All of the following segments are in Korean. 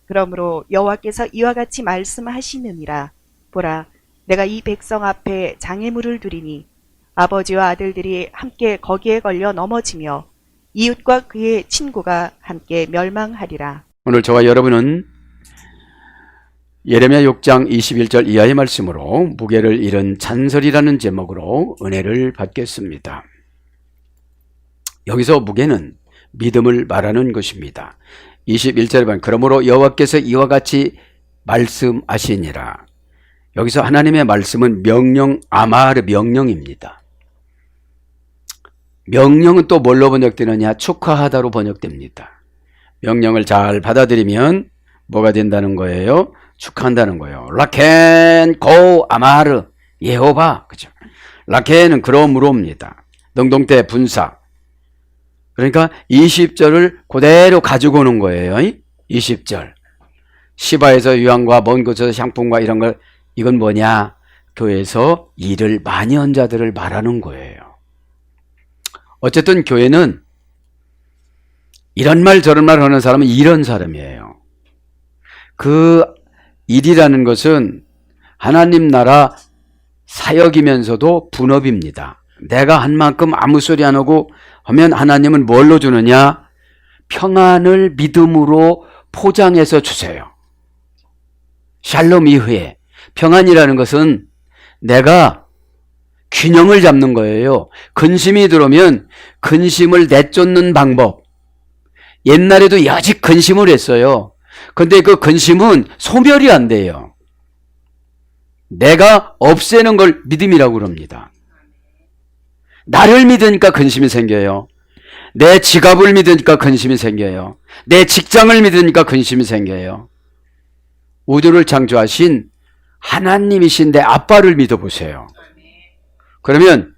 그러므로 여호와께서 이와 같이 말씀하시느니라. 보라, 내가 이 백성 앞에 장애물을 두리니 아버지와 아들들이 함께 거기에 걸려 넘어지며 이웃과 그의 친구가 함께 멸망하리라. 오늘 저와 여러분은 예레미야 6장 21절 이하의 말씀으로 무게를 잃은 잔설이라는 제목으로 은혜를 받겠습니다. 여기서 무게는 믿음을 말하는 것입니다. 21절에 보면 그러므로 여호와께서 이와 같이 말씀하시니라. 여기서 하나님의 말씀은 명령, 아마르 명령입니다. 명령은 또 뭘로 번역되느냐? 축하하다로 번역됩니다. 명령을 잘 받아들이면 뭐가 된다는 거예요? 축하한다는 거예요. 라켄 고 아마르 예호바, 그죠? 라켄은 그러므로입니다. 능동태 분사. 그러니까 20절을 그대로 가지고 오는 거예요. 20절. 시바에서 유황과 먼 곳에서 향품과 이런 걸, 이건 뭐냐? 교회에서 일을 많이 한 자들을 말하는 거예요. 어쨌든 교회는 이런 말 저런 말 하는 사람은 이런 사람이에요. 그 일이라는 것은 하나님 나라 사역이면서도 분업입니다. 내가 한 만큼 아무 소리 안 하고 하면 하나님은 뭘로 주느냐? 평안을 믿음으로 포장해서 주세요. 샬롬 이후에 평안이라는 것은 내가 균형을 잡는 거예요. 근심이 들어오면 근심을 내쫓는 방법. 옛날에도 여직 근심을 했어요. 근데 그 근심은 소멸이 안 돼요. 내가 없애는 걸 믿음이라고 그럽니다. 나를 믿으니까 근심이 생겨요. 내 지갑을 믿으니까 근심이 생겨요. 내 직장을 믿으니까 근심이 생겨요. 우주를 창조하신 하나님이신데 아빠를 믿어보세요. 그러면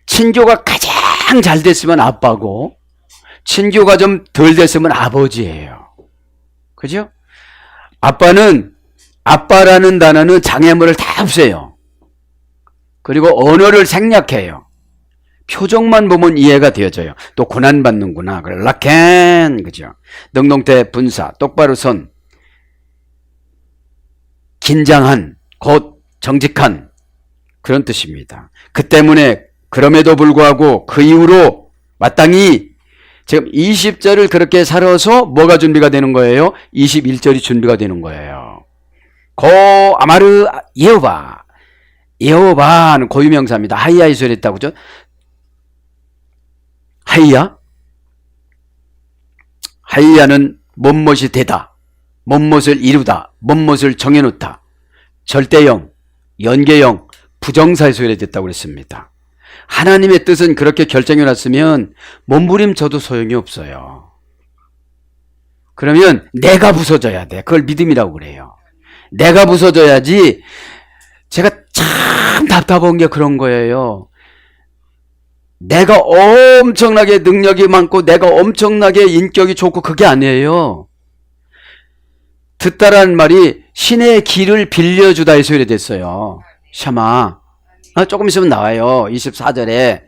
친교가 가장 잘 됐으면 아빠고 친교가 좀 덜 됐으면 아버지예요. 그죠? 아빠는, 아빠라는 단어는 장애물을 다 없애요. 그리고 언어를 생략해요. 표정만 보면 이해가 되어져요. 또 고난받는구나. 그래, 라켄, 그죠? 능동태 분사, 똑바로 선, 긴장한, 곧 정직한, 그런 뜻입니다. 그 때문에 그럼에도 불구하고 그 이후로 마땅히 지금 20절을 그렇게 살아서 뭐가 준비가 되는 거예요? 21절이 준비가 되는 거예요. 고 아마르 예호바. 예호바는 고유명사입니다. 하이야의 소리 했다고 그죠? 하이야? 하이야는 뭔뭇이 되다, 뭔뭇을 이루다, 뭔뭇을 정해놓다. 절대형, 연계형, 부정사의 소리를 됐다고 그랬습니다. 하나님의 뜻은 그렇게 결정해놨으면 몸부림쳐도 소용이 없어요. 그러면 내가 부서져야 돼. 그걸 믿음이라고 그래요. 내가 부서져야지. 제가 참 답답한 게 그런 거예요. 내가 엄청나게 능력이 많고 내가 엄청나게 인격이 좋고 그게 아니에요. 듣다라는 말이 신의 길을 빌려주다 의 소리 됐어요. 샤마. 조금 있으면 나와요. 24절에.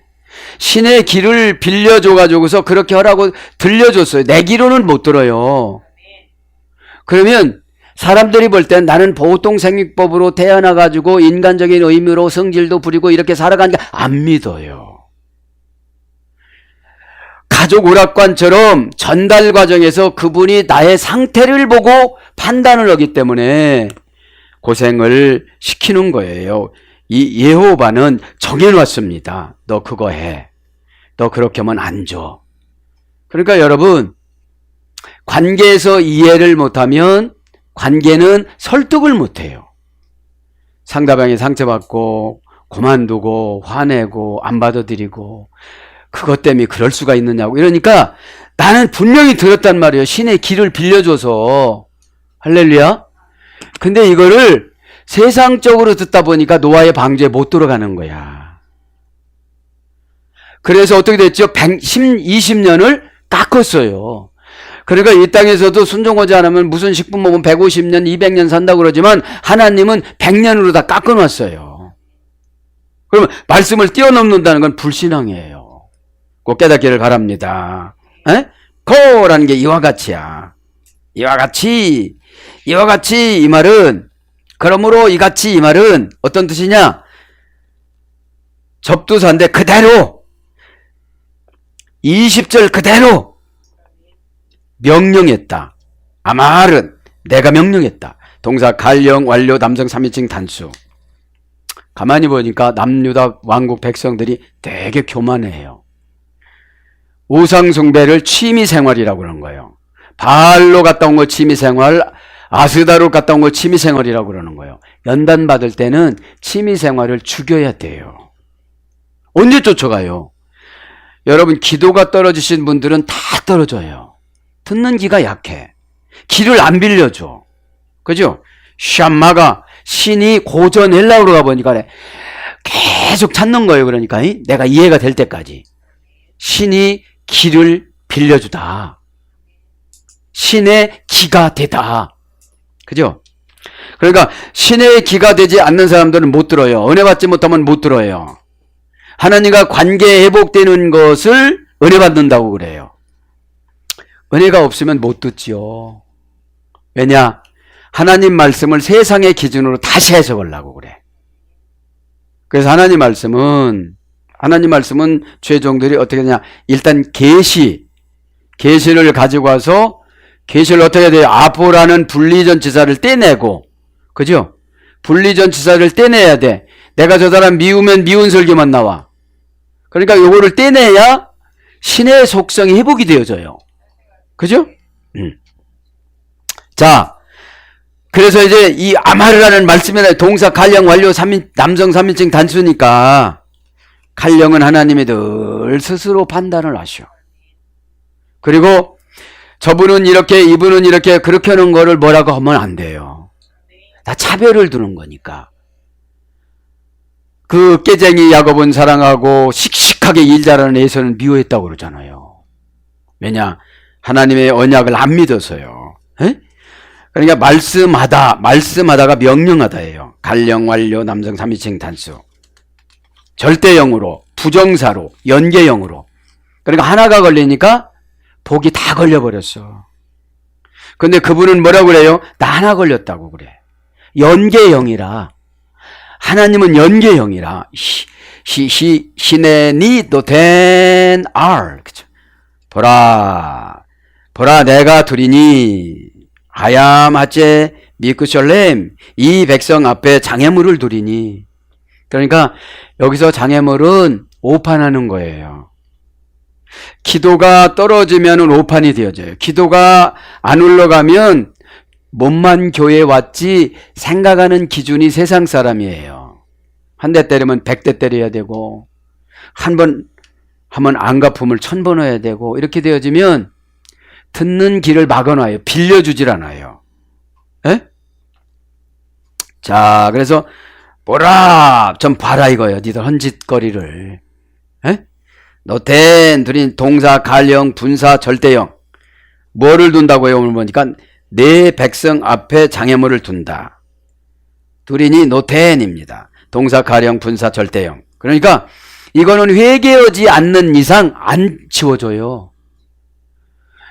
신의 길을 빌려줘가지고서 그렇게 하라고 들려줬어요. 내 길로는 못 들어요. 그러면 사람들이 볼 땐 나는 보통 생육법으로 태어나가지고 인간적인 의미로 성질도 부리고 이렇게 살아가니까 안 믿어요. 가족 오락관처럼 전달 과정에서 그분이 나의 상태를 보고 판단을 하기 때문에 고생을 시키는 거예요. 이 예호바는 정해놨습니다. 너 그거 해. 너 그렇게 하면 안 줘. 그러니까 여러분, 관계에서 이해를 못하면 관계는 설득을 못해요. 상대방이 상처받고 그만두고 화내고 안 받아들이고 그것 때문에 그럴 수가 있느냐고 이러니까 나는 분명히 들었단 말이에요. 신의 길을 빌려줘서. 할렐루야. 근데 이거를 세상적으로 듣다 보니까 노아의 방주에 못 들어가는 거야. 그래서 어떻게 됐죠? 20년을 깎았어요. 그러니까 이 땅에서도 순종하지 않으면 무슨 식품 먹으면 150년, 200년 산다고 그러지만 하나님은 100년으로 다 깎아놨어요. 그러면 말씀을 뛰어넘는다는 건 불신앙이에요. 꼭 깨닫기를 바랍니다. 고라는 게 이와 같이야. 이와 같이 이 말은, 그러므로 이같이 이 말은 어떤 뜻이냐? 접두사인데 그대로 20절 그대로 명령했다. 아말은 내가 명령했다. 동사 갈령 완료 남성 3인칭 단수. 가만히 보니까 남유다 왕국 백성들이 되게 교만해요. 우상숭배를 취미생활이라고 그러는 거예요. 바알로 갔다 온 거 취미생활, 아스다로 갔다 온 거 취미생활이라고 그러는 거예요. 연단 받을 때는 취미생활을 죽여야 돼요. 언제 쫓아가요? 여러분, 기도가 떨어지신 분들은 다 떨어져요. 듣는 귀가 약해. 귀를 안 빌려줘. 그죠? 샴마가 신이 고전 헬라어로 가보니까 계속 찾는 거예요. 그러니까 내가 이해가 될 때까지. 신이 귀를 빌려주다. 신의 귀가 되다. 그죠? 그러니까 신의 귀가 되지 않는 사람들은 못 들어요. 은혜 받지 못하면 못 들어요. 하나님과 관계 회복되는 것을 은혜 받는다고 그래요. 은혜가 없으면 못 듣지요. 왜냐? 하나님 말씀을 세상의 기준으로 다시 해석을 하려고 그래. 그래서 하나님 말씀은 죄종들이 어떻게 되냐? 일단 계시를 가지고 와서 계시를 어떻게 돼요? 아포라는 분리전치사를 떼내고, 그죠? 분리전치사를 떼내야 돼. 내가 저 사람 미우면 미운 설교만 나와. 그러니까 요거를 떼내야 신의 속성이 회복이 되어져요. 그죠? 자, 그래서 이제 이 아마르라는 말씀에 동사 갈령 완료 남성 3인칭 단수니까 갈령은 하나님이 늘 스스로 판단을 하셔. 그리고 저분은 이렇게 이분은 이렇게 그렇게 하는 거를 뭐라고 하면 안 돼요. 다 차별을 두는 거니까. 그 깨쟁이 야곱은 사랑하고 씩씩하게 일 잘하는 에서는 미워했다고 그러잖아요. 왜냐? 하나님의 언약을 안 믿어서요. 에? 그러니까 말씀하다가 명령하다예요. 갈령 완료 남성 3인칭 단수. 절대형으로, 부정사로, 연계형으로. 그러니까 하나가 걸리니까 복이 다 걸려버렸어. 근데 그분은 뭐라고 그래요? 나 하나 걸렸다고 그래. 연계형이라. 하나님은 연계형이라. 시네니 도텐 알. 그죠? 보라 내가 두리니 하얌 하체 미크셜렘 이 백성 앞에 장애물을 두리니. 그러니까 여기서 장애물은 오판하는 거예요. 기도가 떨어지면 오판이 되어져요. 기도가 안 올라가면 몸만 교회에 왔지 생각하는 기준이 세상 사람이에요. 한 대 때리면 100대 때려야 되고, 한 번 하면 안갚음을 1000번 해야 되고, 이렇게 되어지면 듣는 길을 막아놔요. 빌려주질 않아요. 에? 자, 그래서 보라, 좀 봐라 이거예요. 니들 헌짓거리를. 에? 노텐 둘이 동사 갈령 분사 절대형. 뭐를 둔다고요? 오늘 보니까 내 백성 앞에 장애물을 둔다. 둘이니 노텐입니다. 동사 갈령 분사 절대형. 그러니까 이거는 회개하지 않는 이상 안 치워줘요.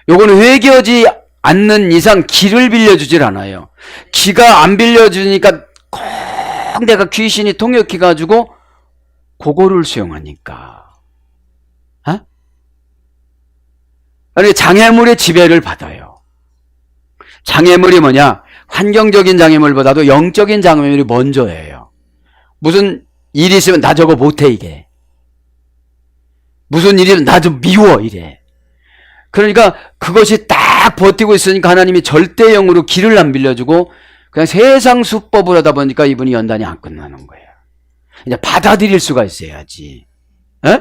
요거는 회개하지 않는 이상 기를 빌려주질 않아요. 기가 안 빌려주니까 꼭 내가 귀신이 통역해가지고 그거를 수용하니까. 어? 아니, 장애물의 지배를 받아요. 장애물이 뭐냐? 환경적인 장애물보다도 영적인 장애물이 먼저예요. 무슨 일이 있으면 나 저거 못해 이게. 무슨 일이면 나 좀 미워 이래. 그러니까 그것이 딱 버티고 있으니까 하나님이 절대형으로 길을 안 빌려주고 그냥 세상 수법을 하다 보니까 이분이 연단이 안 끝나는 거예요. 이제 받아들일 수가 있어야지. 에?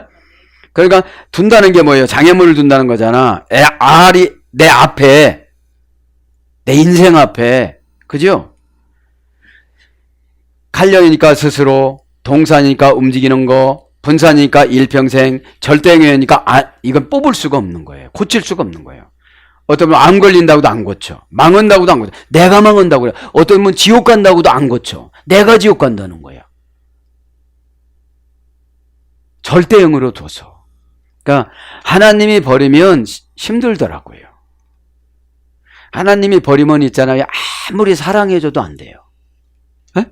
그러니까 둔다는 게 뭐예요? 장애물을 둔다는 거잖아. 알이 내 앞에, 내 인생 앞에, 그죠? 칼령이니까 스스로, 동사니까 움직이는 거, 분사니까 일평생, 절대형이니까 이건 뽑을 수가 없는 거예요. 고칠 수가 없는 거예요. 어떤 분은 암 걸린다고도 안 고쳐. 망한다고도 안 고쳐. 내가 망한다고 그래. 어떤 분은 지옥 간다고도 안 고쳐. 내가 지옥 간다는 거야. 절대형으로 둬서. 그러니까 하나님이 버리면 힘들더라고요. 하나님이 버리면 있잖아요. 아무리 사랑해줘도 안 돼요. 에?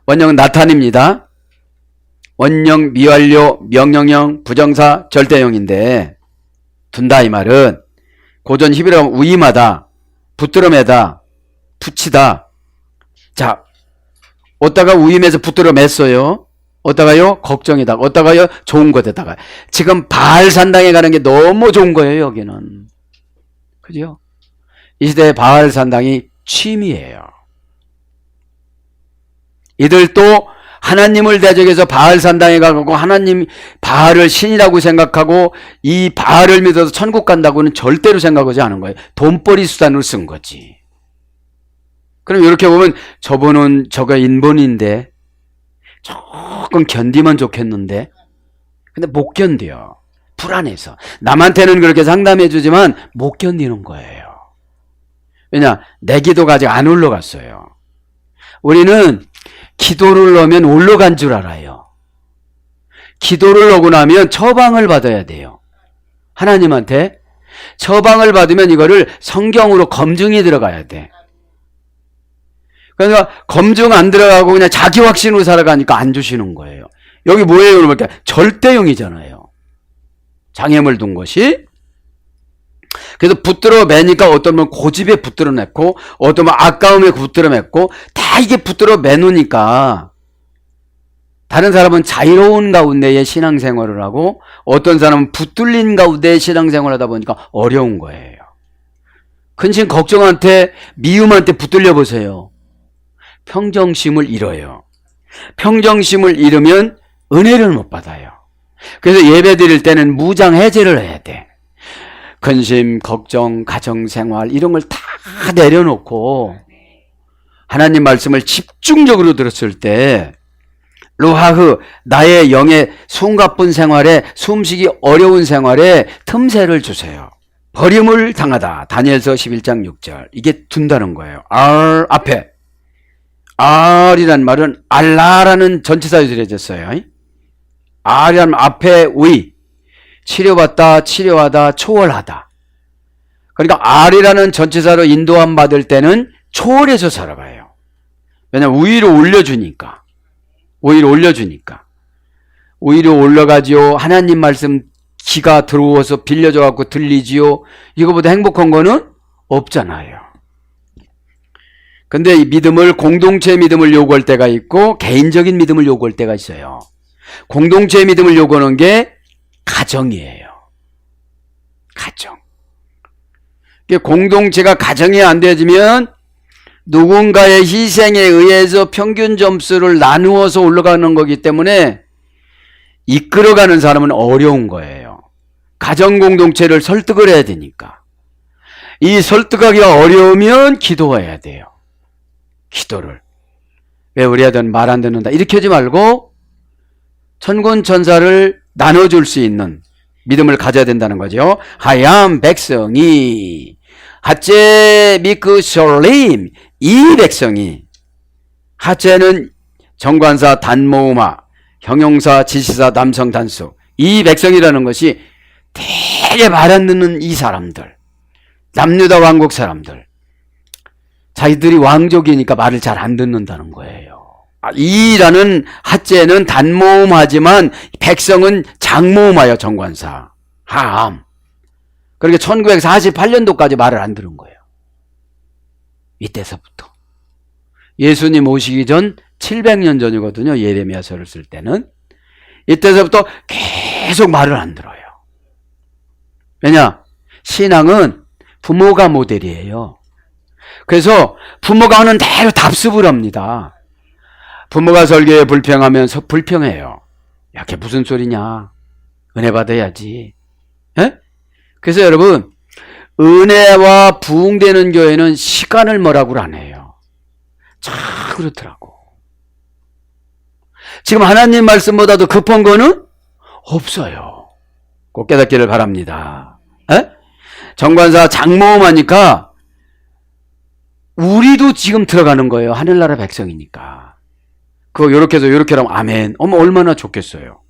원형은 나타입니다. 원형, 미완료, 명령형, 부정사, 절대형인데 둔다 이 말은 고전 히브리어 하면 우임하다, 붙들어매다, 붙이다. 자, 어디다가 우임해서 붙들어 맸어요. 어디다가요? 걱정이다. 어디다가요? 좋은 것에다가. 지금 바알 산당에 가는 게 너무 좋은 거예요, 여기는. 그죠? 이 시대의 바알 산당이 취미예요. 이들도 하나님을 대적해서 바알 산당에 가고 하나님 바알을 신이라고 생각하고 이 바알을 믿어서 천국 간다고는 절대로 생각하지 않은 거예요. 돈벌이 수단으로 쓴 거지. 그럼 이렇게 보면 저분은 저거 인본인데 조금 견디면 좋겠는데 근데 못 견뎌요. 불안해서. 남한테는 그렇게 상담해 주지만 못 견디는 거예요. 왜냐? 내 기도가 아직 안 올라갔어요. 우리는 기도를 넣으면 올라간 줄 알아요. 기도를 넣고 나면 처방을 받아야 돼요. 하나님한테 처방을 받으면 이거를 성경으로 검증이 들어가야 돼. 그러니까 검증 안 들어가고 그냥 자기 확신으로 살아가니까 안 주시는 거예요. 여기 뭐예요? 그러니까 절대형이잖아요. 장애물 둔 것이. 그래서 붙들어 매니까 어떤 분 고집에 붙들어 냈고 어떤 분 아까움에 붙들어 맸고 다 이게 붙들어 매놓으니까 다른 사람은 자유로운 가운데에 신앙생활을 하고 어떤 사람은 붙들린 가운데 신앙생활을 하다 보니까 어려운 거예요. 근심 걱정한테 미움한테 붙들려 보세요. 평정심을 잃어요. 평정심을 잃으면 은혜를 못 받아요. 그래서 예배 드릴 때는 무장 해제를 해야 돼. 근심, 걱정, 가정생활 이런 걸 다 내려놓고 하나님 말씀을 집중적으로 들었을 때 루하흐 나의 영의 숨가쁜 생활에 숨쉬기 어려운 생활에 틈새를 주세요. 버림을 당하다. 다니엘서 11장 6절 이게 둔다는 거예요. 알 앞에 알이란 말은 알라라는 전치사에 들여졌어요. 알이란 앞에 의 치료받다, 치료하다, 초월하다. 그러니까 알이라는 전치사로 인도함 받을 때는 초월해서 살아가요. 왜냐하면 위로 올려주니까. 위로 올려주니까. 위로 올라가지요. 하나님 말씀 귀가 들어와서 빌려져 갖고 들리지요. 이거보다 행복한 거는 없잖아요. 근데 이 믿음을 공동체 믿음을 요구할 때가 있고 개인적인 믿음을 요구할 때가 있어요. 공동체 믿음을 요구하는 게 가정이에요. 가정. 공동체가 가정이 안 되어지면 누군가의 희생에 의해서 평균 점수를 나누어서 올라가는 거기 때문에 이끌어가는 사람은 어려운 거예요. 가정 공동체를 설득을 해야 되니까. 이 설득하기가 어려우면 기도해야 돼요. 기도를. 왜 우리 아들은 말 안 듣는다. 이렇게 하지 말고 천군 천사를 나눠줄 수 있는 믿음을 가져야 된다는 거죠. 하얀 백성이 하체 미크 솔림 이 백성이 하체는 정관사 단모음화 형용사 지시사 남성 단수 이 백성이라는 것이 되게 말 안 듣는 이 사람들 남유다 왕국 사람들 자기들이 왕족이니까 말을 잘 안 듣는다는 거예요. 이라는 하체는 단모음하지만 백성은 장모음하여 정관사 하암. 그러니까 1948년도까지 말을 안 들은 거예요. 이때서부터. 예수님 오시기 전 700년 전이거든요. 예레미야서를 쓸 때는. 이때서부터 계속 말을 안 들어요. 왜냐? 신앙은 부모가 모델이에요. 그래서 부모가 하는 대로 답습을 합니다. 부모가 설교에 불평하면서 불평해요. 야, 걔 무슨 소리냐. 은혜 받아야지. 에? 그래서 여러분 은혜와 부흥되는 교회는 시간을 뭐라고 안 해요. 참 그렇더라고. 지금 하나님 말씀보다도 급한 거는 없어요. 꼭 깨닫기를 바랍니다. 에? 정관사 장모음하니까 우리도 지금 들어가는 거예요. 하늘나라 백성이니까. 그거 요렇게 해서 요렇게 하면 아멘. 어머 얼마나 좋겠어요.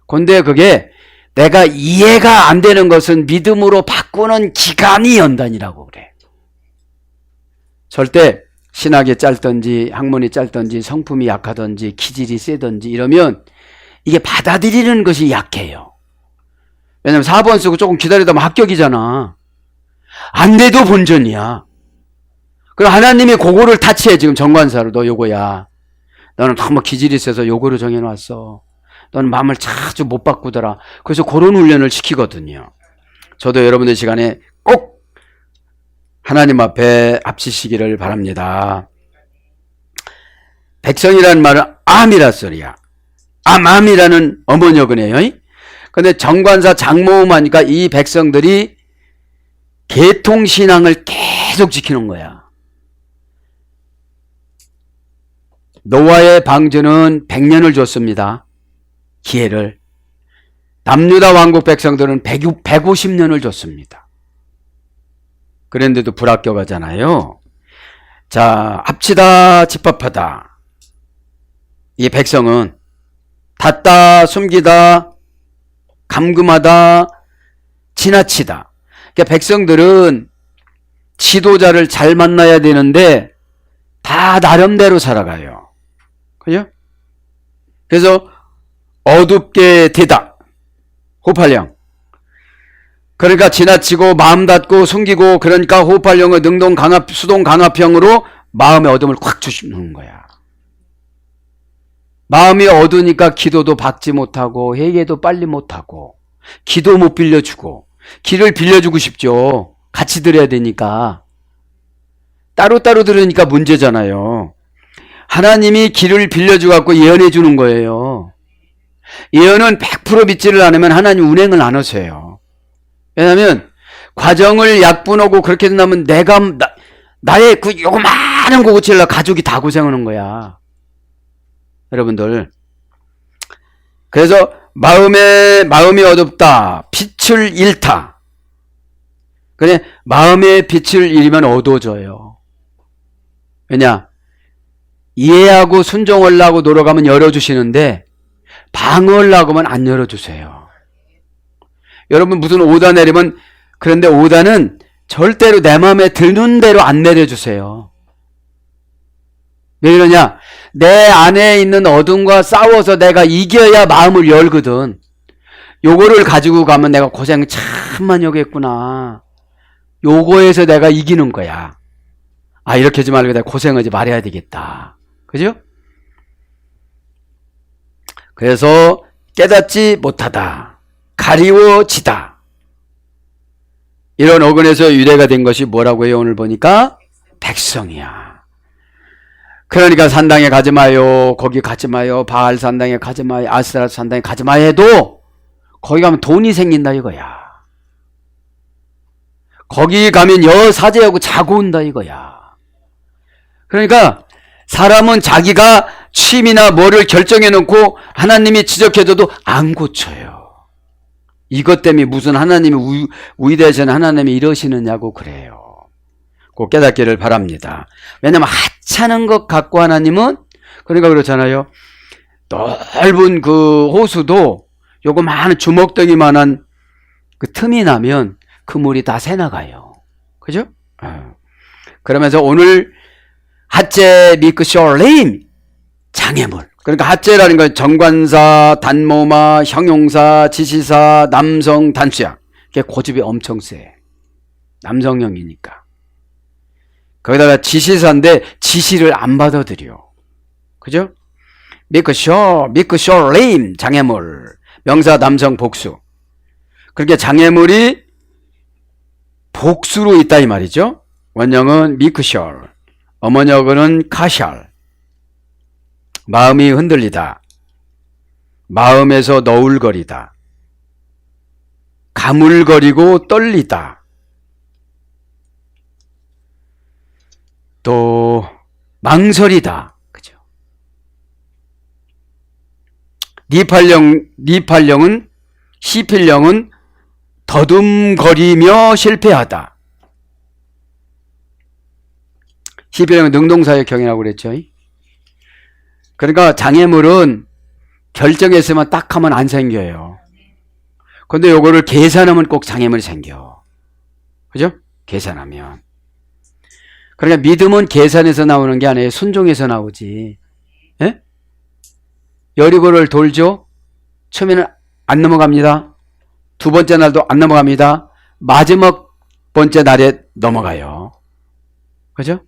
근데 그게 내가 이해가 안 되는 것은 믿음으로 바꾸는 기간이 연단이라고 그래. 절대 신학이 짧든지 학문이 짧든지 성품이 약하든지 기질이 세든지 이러면 이게 받아들이는 것이 약해요. 왜냐면 4번 쓰고 조금 기다리다 보면 합격이잖아. 안 돼도 본전이야. 그럼 하나님이 그거를 타치해. 지금 정관사로 너 요거야. 너는 너무 기질이 세서 요거로 정해놨어. 너는 마음을 자주 못 바꾸더라. 그래서 그런 훈련을 시키거든요. 저도 여러분들 시간에 꼭 하나님 앞에 합치시기를 바랍니다. 백성이라는 말은 암이라 소리야. 암이라는 어머니어그네요. 근데 정관사 장모음 하니까 이 백성들이 계통신앙을 계속 지키는 거야. 노아의 방주는 100년을 줬습니다. 기회를. 남유다 왕국 백성들은 150년을 줬습니다. 그런데도 불합격하잖아요. 자, 합치다, 집합하다. 이 백성은 닫다, 숨기다, 감금하다, 지나치다. 그러니까 백성들은 지도자를 잘 만나야 되는데 다 나름대로 살아가요. 그죠? 그래서 어둡게 되다. 호팔령. 그러니까 지나치고 마음 닫고 숨기고 그러니까 호팔령의 수동강압형으로 마음의 어둠을 콱 주시는 거야. 마음이 어두우니까 기도도 받지 못하고 회개도 빨리 못하고 기도 못 빌려주고 길을 빌려주고 싶죠. 같이 들어야 되니까. 따로따로 들으니까 문제잖아요. 하나님이 길을 빌려주고 예언해 주는 거예요. 예언은 100% 믿지를 않으면 하나님 운행을 안 하세요. 왜냐하면 과정을 약분하고 그렇게 된다면 나의 그 요만한 거 고치려고 가족이 다 고생하는 거야. 여러분들. 그래서 마음이 어둡다. 빛을 잃다. 그래 마음의 빛을 잃으면 어두워져요. 왜냐? 이해하고 순종하려고 노력하면 열어주시는데 방어하려고 하면 안 열어주세요. 여러분 무슨 오다 내리면 그런데 오다는 절대로 내 마음에 드는 대로 안 내려주세요. 왜 그러냐? 내 안에 있는 어둠과 싸워서 내가 이겨야 마음을 열거든. 요거를 가지고 가면 내가 고생 참 많이 하겠구나. 요거에서 내가 이기는 거야. 아, 이렇게 하지 말고 내가 고생하지 말아야 되겠다. 그죠? 그래서 깨닫지 못하다. 가리워지다. 이런 어근에서 유래가 된 것이 뭐라고 해요? 오늘 보니까 백성이야. 그러니까 산당에 가지 마요. 거기 가지 마요. 바알 산당에 가지 마요. 아스타라 산당에 가지 마 해도 거기 가면 돈이 생긴다 이거야. 거기 가면 여사제하고 자고 온다 이거야. 그러니까 사람은 자기가 취미나 뭐를 결정해 놓고 하나님이 지적해줘도 안 고쳐요. 이것 때문에 무슨 하나님이 위대하신 하나님이 이러시느냐고 그래요. 꼭 깨닫기를 바랍니다. 왜냐하면 하찮은 것 갖고 하나님은 그러니까 그렇잖아요. 넓은 그 호수도 요거만한 주먹덩이만한 그 틈이 나면 그 물이 다 새나가요. 그죠? 그러면서 오늘 핫제 미크쇼림 장애물. 그러니까 핫제라는 건 정관사, 단모마, 형용사, 지시사, 남성, 단수야. 이게 고집이 엄청 세. 남성형이니까. 거기다가 지시사인데 지시를 안 받아들여. 그죠? 미크쇼림 장애물. 명사 남성 복수. 그렇게 장애물이 복수로 있다 이 말이죠. 원형은 미크셜, 어머니어근은 카샬. 마음이 흔들리다. 마음에서 너울거리다. 가물거리고 떨리다. 또 망설이다. 그죠? 니팔령은 시필령은 더듬거리며 실패하다. 시필령은 능동사역 경이라고 그랬죠. 그러니까 장애물은 결정했으면 딱 하면 안 생겨요. 근데 요거를 계산하면 꼭 장애물이 생겨. 그죠? 계산하면. 그러니까 믿음은 계산에서 나오는 게 아니에요. 순종에서 나오지. 예? 여리고를 돌죠? 처음에는 안 넘어갑니다. 두 번째 날도 안 넘어갑니다. 마지막 번째 날에 넘어가요. 그죠?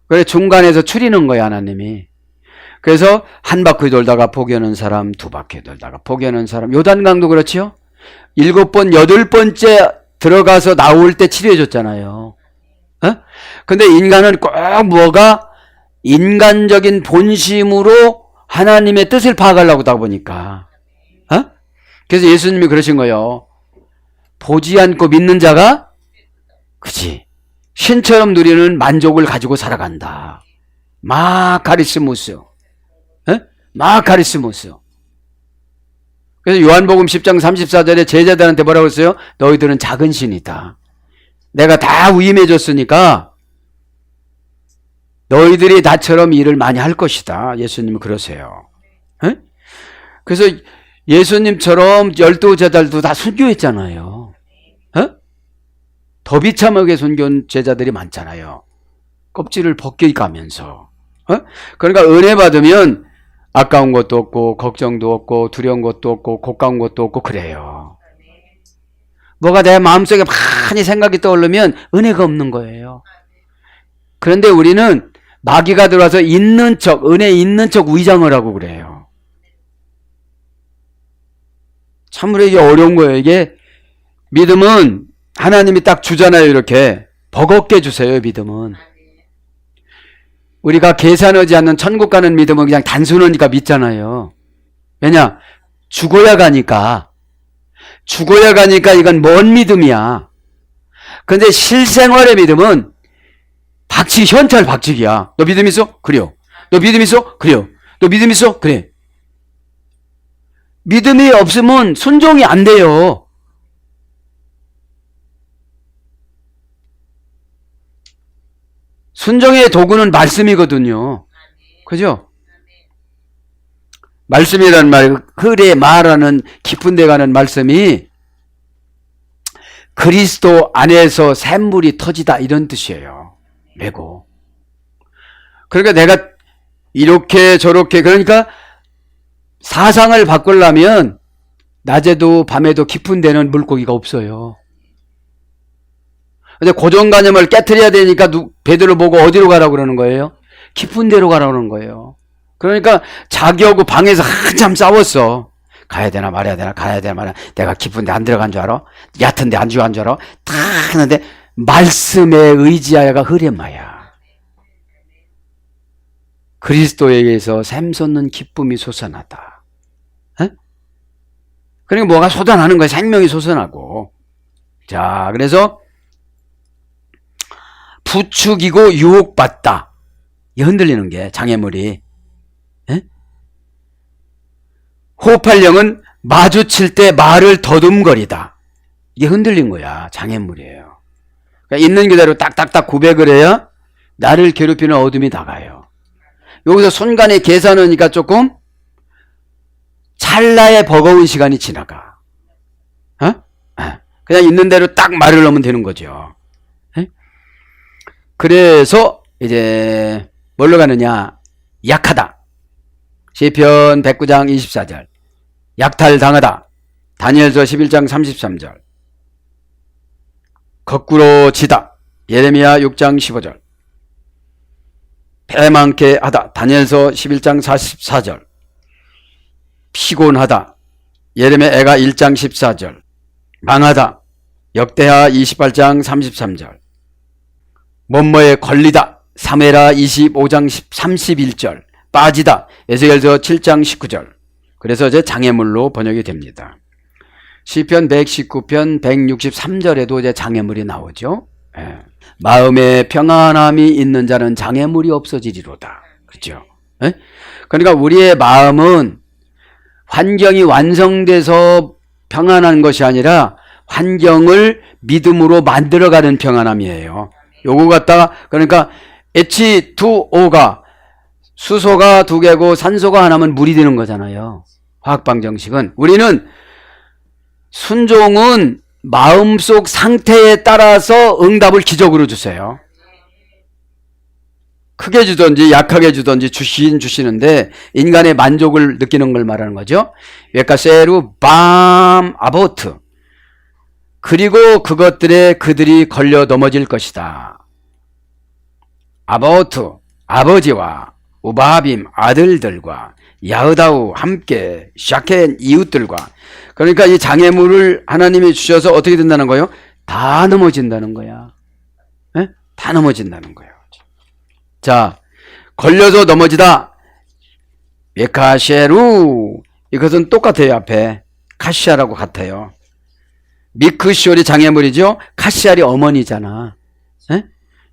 그래 중간에서 추리는 거야 하나님이. 그래서 한 바퀴 돌다가 포기하는 사람, 두 바퀴 돌다가 포기하는 사람. 요단강도 그렇지요? 7번, 8번째 들어가서 나올 때 치료해 줬잖아요. 어? 근데 인간은 꼭 뭐가 인간적인 본심으로 하나님의 뜻을 파악하려고 하다 보니까. 어? 그래서 예수님이 그러신 거예요. 보지 않고 믿는 자가 그치 신처럼 누리는 만족을 가지고 살아간다. 마카리스무스. 마카리스무스. 그래서 요한복음 10장 34절에 제자들한테 뭐라고 했어요? 너희들은 작은 신이다. 내가 다 위임해줬으니까 너희들이 나처럼 일을 많이 할 것이다. 예수님은 그러세요. 에? 그래서 예수님처럼 12제자들도 다 순교했잖아요. 에? 더 비참하게 순교한 제자들이 많잖아요. 껍질을 벗겨가면서. 그러니까 은혜 받으면 아까운 것도 없고 걱정도 없고 두려운 것도 없고 고가운 것도 없고 그래요. 뭐가 내 마음속에 많이 생각이 떠오르면 은혜가 없는 거예요. 그런데 우리는 마귀가 들어와서 있는 척, 은혜 있는 척 위장을 하고 그래요. 참으로 이게 어려운 거예요. 이게 믿음은 하나님이 딱 주잖아요. 이렇게 버겁게 주세요. 믿음은. 우리가 계산하지 않는 천국 가는 믿음은 그냥 단순하니까 믿잖아요. 왜냐? 죽어야 가니까. 죽어야 가니까 이건 먼 믿음이야. 근데 실생활의 믿음은 박치기, 현찰 박치기야. 너 믿음 있어? 그래요. 너 믿음 있어? 그래요. 너 믿음 있어? 그래. 믿음이 없으면 순종이 안 돼요. 순종의 도구는 말씀이거든요. 그죠? 말씀이라는 말, 흘에 말하는 깊은 데 가는 말씀이 그리스도 안에서 샘물이 터지다 이런 뜻이에요. 매고. 그러니까 내가 이렇게 저렇게 그러니까 사상을 바꾸려면 낮에도 밤에도 깊은 데는 물고기가 없어요. 근데 고정관념을 깨트려야 되니까 베드로 보고 어디로 가라고 그러는 거예요? 깊은 데로 가라고 그러는 거예요. 그러니까 자기하고 방에서 한참 싸웠어. 가야 되나 말아야 되나 가야 되나 말아야 되나. 내가 깊은 데 안 들어간 줄 알아? 얕은 데 안 들어간 줄 알아? 다 하는데 말씀에 의지하여가 흐레마야. 그리스도에게서 샘솟는 기쁨이 솟아나다. 에? 그러니까 뭐가 솟아나는 거야. 생명이 솟아나고. 자, 그래서 부추기고 유혹받다. 이 흔들리는 게 장애물이. 에? 호흡할 영은 마주칠 때 말을 더듬거리다. 이게 흔들린 거야. 장애물이에요. 그러니까 있는 그대로 딱딱딱 고백을 해야 나를 괴롭히는 어둠이 나가요. 여기서 순간에 계산하니까 조금 찰나의 버거운 시간이 지나가. 그냥 있는 대로 딱 말을 넣으면 되는 거죠. 그래서 이제 뭘로 가느냐? 약하다. 시편 109장 24절. 약탈당하다. 다니엘서 11장 33절. 거꾸로 지다. 예레미야 6장 15절. 패망케 하다. 다니엘서 11장 44절. 피곤하다. 예레미야 애가 1장 14절. 망하다. 역대하 28장 33절. 뭐뭐에 걸리다. 사무엘하 25장 31절. 빠지다. 에스겔서 7장 19절. 그래서 이제 장애물로 번역이 됩니다. 시편 119편 163절에도 이제 장애물이 나오죠. 예. 마음에 평안함이 있는 자는 장애물이 없어지리로다. 그렇죠? 예? 그러니까 우리의 마음은 환경이 완성돼서 평안한 것이 아니라 환경을 믿음으로 만들어가는 평안함이에요. 요거 갖다가 그러니까 H2O가 수소가 2개고 산소가 하나면 물이 되는 거잖아요. 화학방정식은. 우리는 순종은 마음속 상태에 따라서 응답을 기적으로 주세요. 크게 주든지 약하게 주든지 주시는데 인간의 만족을 느끼는 걸 말하는 거죠. 웨카세루 밤 아보트. 그리고 그것들에 그들이 걸려 넘어질 것이다. 아보트 아버지와 우바빔 아들들과 야흐다우 함께 샤켄 이웃들과, 그러니까 이 장애물을 하나님이 주셔서 어떻게 된다는 거예요? 다 넘어진다는 거야. 에? 다 넘어진다는 거예요. 자, 걸려서 넘어지다. 예카셰루. 이것은 똑같아요. 앞에 카시아라고 같아요. 미크시올이 장애물이죠. 카시알이 어머니잖아. 에?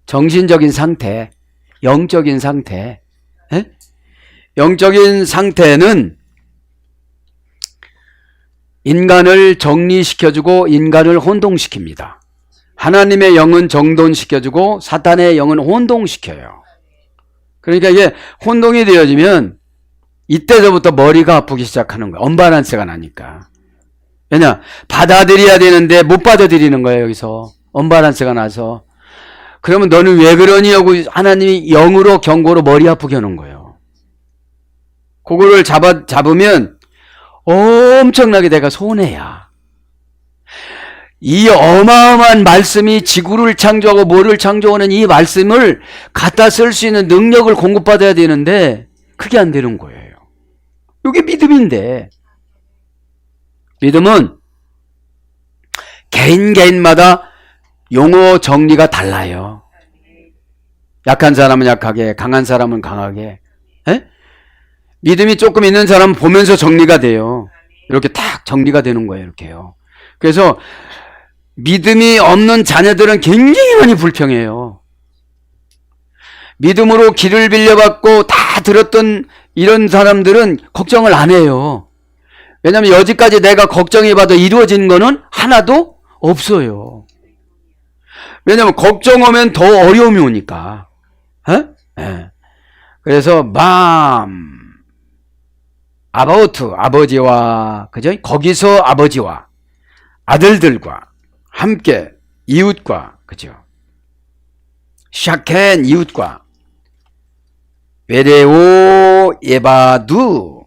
정신적인 상태, 영적인 상태. 에? 영적인 상태는 인간을 정리시켜주고 인간을 혼동시킵니다. 하나님의 영은 정돈시켜주고 사탄의 영은 혼동시켜요. 그러니까 이게 혼동이 되어지면 이때서부터 머리가 아프기 시작하는 거야. 언밸런스가 나니까. 왜냐? 받아들여야 되는데 못 받아들이는 거예요. 여기서 언밸런스가 나서. 그러면 너는 왜 그러니 하고 하나님이 영으로 경고로 머리 아프게 하는 거예요. 그거를 잡으면 엄청나게 내가 손해야. 이 어마어마한 말씀이 지구를 창조하고 뭐를 창조하는 이 말씀을 갖다 쓸 수 있는 능력을 공급받아야 되는데 그게 안 되는 거예요. 이게 믿음인데, 믿음은 개인마다 용어 정리가 달라요. 약한 사람은 약하게, 강한 사람은 강하게. 에? 믿음이 조금 있는 사람은 보면서 정리가 돼요. 이렇게 딱 정리가 되는 거예요. 이렇게요. 그래서 믿음이 없는 자녀들은 굉장히 많이 불평해요. 믿음으로 길을 빌려받고 다 들었던 이런 사람들은 걱정을 안 해요. 왜냐하면 여지까지 내가 걱정해봐도 이루어진 거는 하나도 없어요. 왜냐하면 걱정하면 더 어려움이 오니까. 네. 그래서 아바우트 아버지와, 그죠? 거기서 아버지와 아들들과 함께 이웃과, 그죠? 샤켄 이웃과 베레오 예바두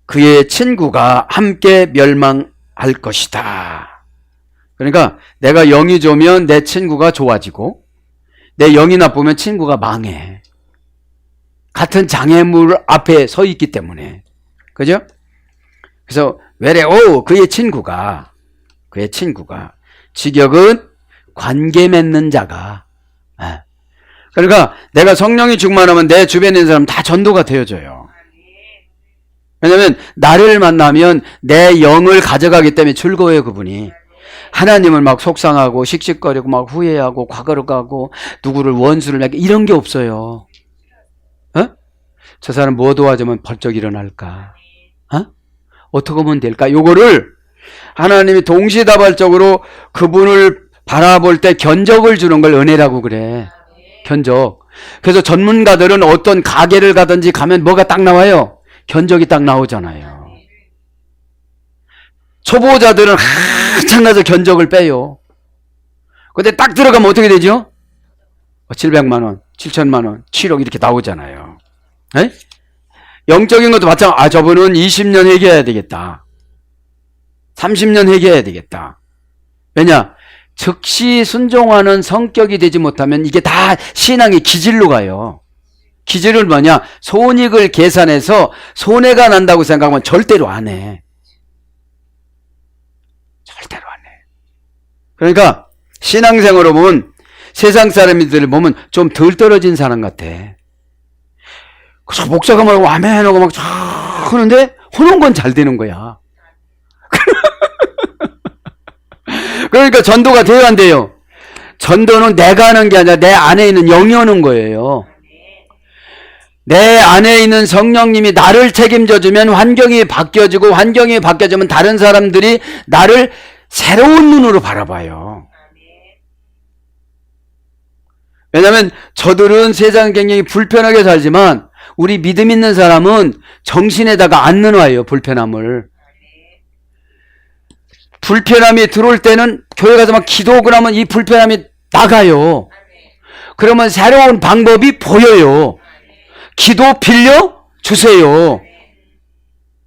그의 친구가 함께 멸망할 것이다. 그러니까 내가 영이 좋으면 내 친구가 좋아지고 내 영이 나쁘면 친구가 망해. 같은 장애물 앞에 서 있기 때문에. 그죠? 그래서 베레오 그의 친구가 직역은 관계 맺는 자가. 그러니까 내가 성령이 충만하면 내 주변에 있는 사람 다 전도가 되어져요. 왜냐하면 나를 만나면 내 영을 가져가기 때문에 즐거워요. 그분이 하나님을 막 속상하고 씩씩거리고 막 후회하고 과거로 가고 누구를 원수를 맺고 이런 게 없어요. 저 사람 뭐 도와주면 벌쩍 일어날까? 어떻게 하면 될까? 요거를 하나님이 동시다발적으로 그분을 바라볼 때 견적을 주는 걸 은혜라고 그래. 견적. 그래서 전문가들은 어떤 가게를 가든지 가면 뭐가 딱 나와요? 견적이 딱 나오잖아요. 초보자들은 한참 가서 견적을 빼요. 근데 딱 들어가면 어떻게 되죠? 700만 원, 7천만 원, 7억 이렇게 나오잖아요. 에? 영적인 것도 마찬가지. 저분은 20년 회개해야 되겠다. 30년 회개해야 되겠다. 왜냐? 즉시 순종하는 성격이 되지 못하면 이게 다 신앙의 기질로 가요. 기질은 뭐냐? 손익을 계산해서 손해가 난다고 생각하면 절대로 안 해. 절대로 안 해. 그러니까 신앙생활로 보면 세상 사람들을 보면 좀 덜 떨어진 사람 같아. 그래서 목사가 말하고 아멘 하고 막 쫙 하는데 하는 건 잘 되는 거야. 그러니까 전도가 돼요, 안 돼요? 전도는 내가 하는 게 아니라 내 안에 있는 영이 하는 거예요. 내 안에 있는 성령님이 나를 책임져주면 환경이 바뀌어지고 환경이 바뀌어지면 다른 사람들이 나를 새로운 눈으로 바라봐요. 왜냐하면 저들은 세상 굉장히 불편하게 살지만 우리 믿음 있는 사람은 정신에다가 안 넣어요, 불편함을. 불편함이 들어올 때는 교회 가서 막 기도하고 나면 이 불편함이 나가요. 그러면 새로운 방법이 보여요. 기도 빌려주세요.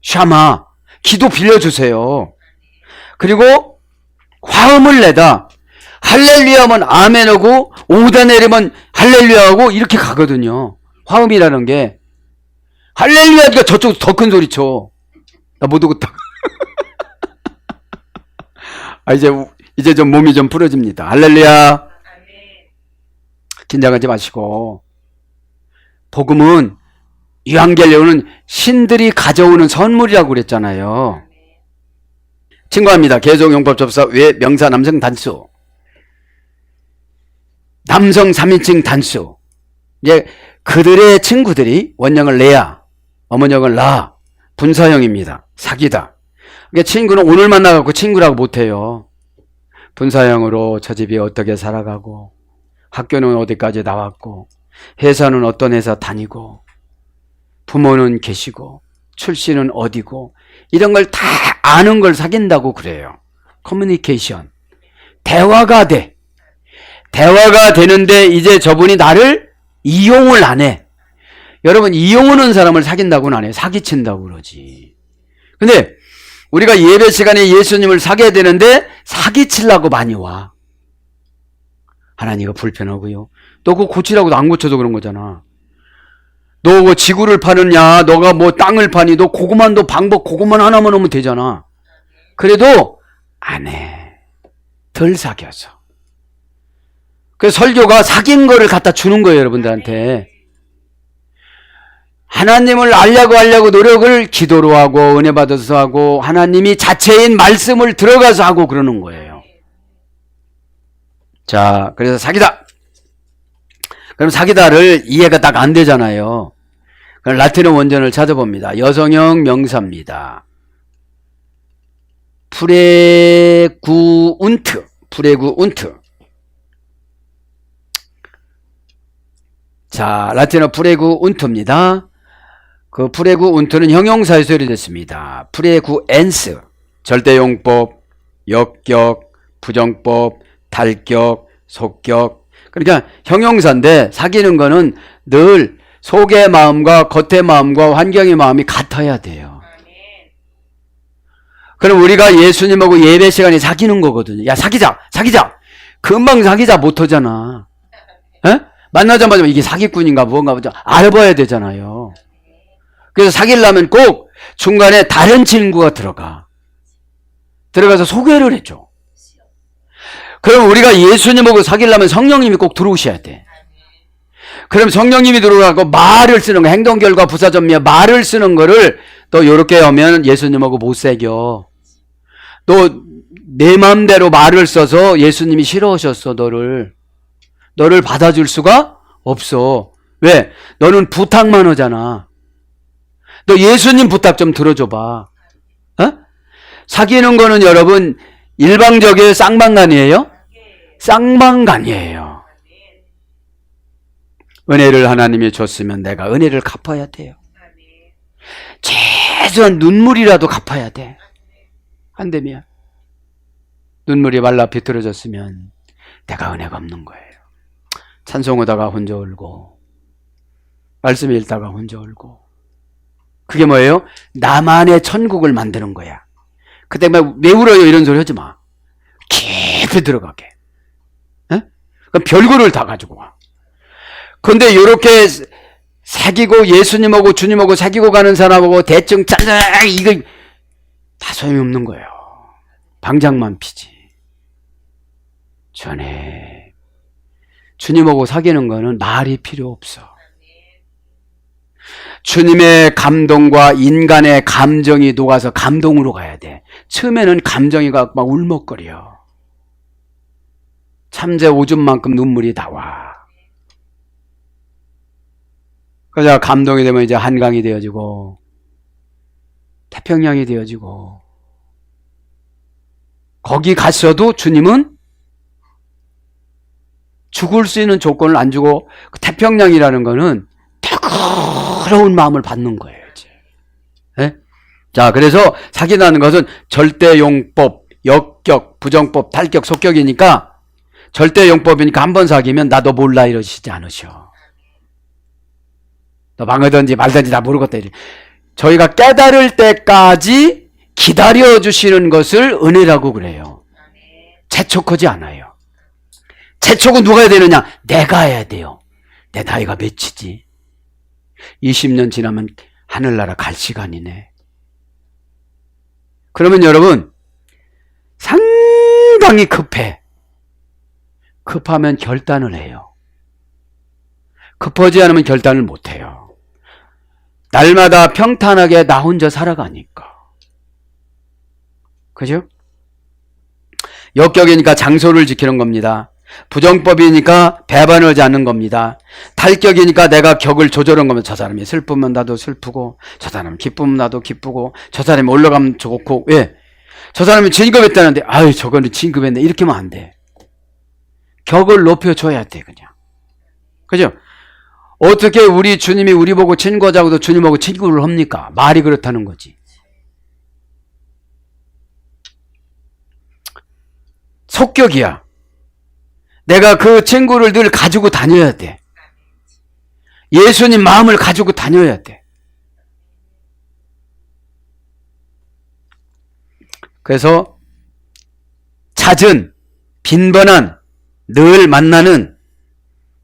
샤마, 기도 빌려주세요. 그리고 화음을 내다. 할렐루야 하면 아멘 하고 오다 내리면 할렐루야 하고 이렇게 가거든요. 화음이라는 게. 할렐루야가 저쪽 더 큰 소리 쳐. 나 못 오겠다. 이제 좀 몸이 좀 풀어집니다. 할렐루야. 긴장하지 마시고. 복음은, 유한겔레오는 신들이 가져오는 선물이라고 그랬잖아요. 친구합니다. 개종용법접사 외 명사 남성 단수. 남성 3인칭 단수. 이제 그들의 친구들이 원형을 레아, 어머니형을 라, 분사형입니다. 사귀다. 그러니까 친구는 오늘 만나갖고 친구라고 못해요. 분사형으로 저 집이 어떻게 살아가고, 학교는 어디까지 나왔고, 회사는 어떤 회사 다니고, 부모는 계시고, 출신은 어디고, 이런 걸 다 아는 걸 사귄다고 그래요. 커뮤니케이션. 대화가 돼. 대화가 되는데 이제 저분이 나를 이용을 안 해. 여러분, 이용하는 사람을 사귄다고는 안 해. 사기친다고 그러지. 근데 우리가 예배 시간에 예수님을 사귀어야 되는데 사기치려고 많이 와. 하나님 이거 불편하고요. 너 그거 고치라고도 안 고쳐서 그런 거잖아. 너 뭐 지구를 파느냐, 너가 뭐 땅을 파니, 너 그거만, 너 방법 그거만 하나만 하면 되잖아. 그래도 안 해. 덜 사귀어서. 그래서 설교가 사귄 거를 갖다 주는 거예요, 여러분들한테. 하나님을 알려고 노력을 기도로 하고 은혜 받아서 하고 하나님이 자체인 말씀을 들어가서 하고 그러는 거예요. 자, 그래서 사귀다. 그럼 사귀다를 이해가 딱 안 되잖아요. 그럼 라틴어 원전을 찾아봅니다. 여성형 명사입니다. 프레구운트. 자, 라틴어 프레구운트입니다. 그 프레구운트는 형용사에 소리됐습니다. 프레구엔스, 절대용법, 역격, 부정법, 달격, 속격. 그러니까 형용사인데 사귀는 거는 늘 속의 마음과 겉의 마음과 환경의 마음이 같아야 돼요. 그럼 우리가 예수님하고 예배 시간에 사귀는 거거든요. 야, 사귀자. 금방 사귀자 못하잖아. 에? 만나자마자 이게 사기꾼인가 뭔가 보자 알아봐야 되잖아요. 그래서 사귀려면 꼭 중간에 다른 친구가 들어가서 소개를 해줘. 그럼 우리가 예수님하고 사귀려면 성령님이 꼭 들어오셔야 돼. 그럼 성령님이 들어가고 말을 쓰는 거, 행동결과 부사전미의 말을 쓰는 거를 또 이렇게 하면 예수님하고 못 사겨. 너 내 마음대로 말을 써서 예수님이 싫어하셨어. 너를 받아줄 수가 없어. 왜? 너는 부탁만 하잖아. 너 예수님 부탁 좀 들어줘봐. 어? 사귀는 거는 여러분 일방적이에요? 쌍방간이에요? 쌍방간이에요. 은혜를 하나님이 줬으면 내가 은혜를 갚아야 돼요. 최소한 눈물이라도 갚아야 돼. 안 되면 눈물이 말라 비틀어졌으면 내가 은혜가 없는 거예요. 찬송하다가 혼자 울고 말씀 읽다가 혼자 울고 그게 뭐예요? 나만의 천국을 만드는 거야. 그때 왜 울어요? 이런 소리 하지 마. 깊이 들어가게. 에? 그럼 별거를 다 가지고 와. 근데 이렇게 사귀고 예수님하고 주님하고 사귀고 가는 사람하고 대충 짤짤 이거 다 소용없는 거예요. 방장만 피지. 전에 주님하고 사귀는 거는 말이 필요 없어. 주님의 감동과 인간의 감정이 녹아서 감동으로 가야 돼. 처음에는 감정이 막 울먹거려. 참새 오줌만큼 눈물이 나와. 그래서 감동이 되면 이제 한강이 되어지고 태평양이 되어지고 거기 갔어도 주님은 죽을 수 있는 조건을 안 주고 그 태평양이라는 거는 뜨거운 마음을 받는 거예요. 이제. 네? 자, 그래서 사귀다는 것은 절대용법, 역격, 부정법, 탈격, 속격이니까 절대용법이니까 한 번 사귀면 나도 몰라 이러시지 않으셔. 너 망하든지 말든지 나 모르겠다. 저희가 깨달을 때까지 기다려주시는 것을 은혜라고 그래요. 재촉하지 않아요. 재촉은 누가 해야 되느냐? 내가 해야 돼요. 내 나이가 몇이지? 20년 지나면 하늘나라 갈 시간이네. 그러면 여러분 상당히 급해. 급하면 결단을 해요. 급하지 않으면 결단을 못해요. 날마다 평탄하게 나 혼자 살아가니까. 그죠? 역격이니까 장소를 지키는 겁니다. 부정법이니까 배반을 하지 않는 겁니다. 탈격이니까 내가 격을 조절한 겁니다. 저 사람이 슬프면 나도 슬프고, 저 사람이 기쁘면 나도 기쁘고, 저 사람이 올라가면 좋고, 왜? 저 사람이 진급했다는데, 아유, 저거는 진급했네. 이렇게 하면 안 돼. 격을 높여줘야 돼, 그냥. 그죠? 어떻게 우리 주님이 우리 보고 친구하자고도 주님하고 친구를 합니까? 말이 그렇다는 거지. 속격이야. 내가 그 친구를 늘 가지고 다녀야 돼. 예수님 마음을 가지고 다녀야 돼. 그래서 잦은, 빈번한, 늘 만나는,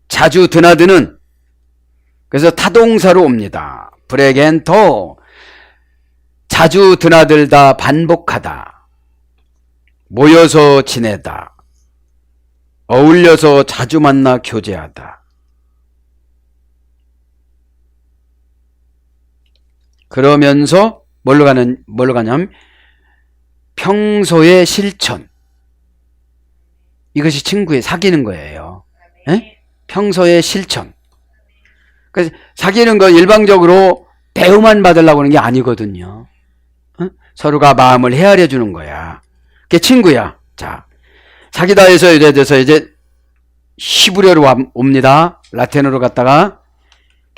자주 드나드는, 그래서 타동사로 옵니다. 브레겐토, 자주 드나들다, 반복하다, 모여서 지내다, 어울려서 자주 만나 교제하다. 그러면서 뭘로 가냐면 평소의 실천. 이것이 친구의 사귀는 거예요. 에? 평소의 실천. 그래서 사귀는 거 일방적으로 대우만 받으려고 하는 게 아니거든요. 서로가 마음을 헤아려 주는 거야. 그게 친구야. 자, 사귀다 해서 이제 히브리어로 옵니다. 라틴어로 갔다가.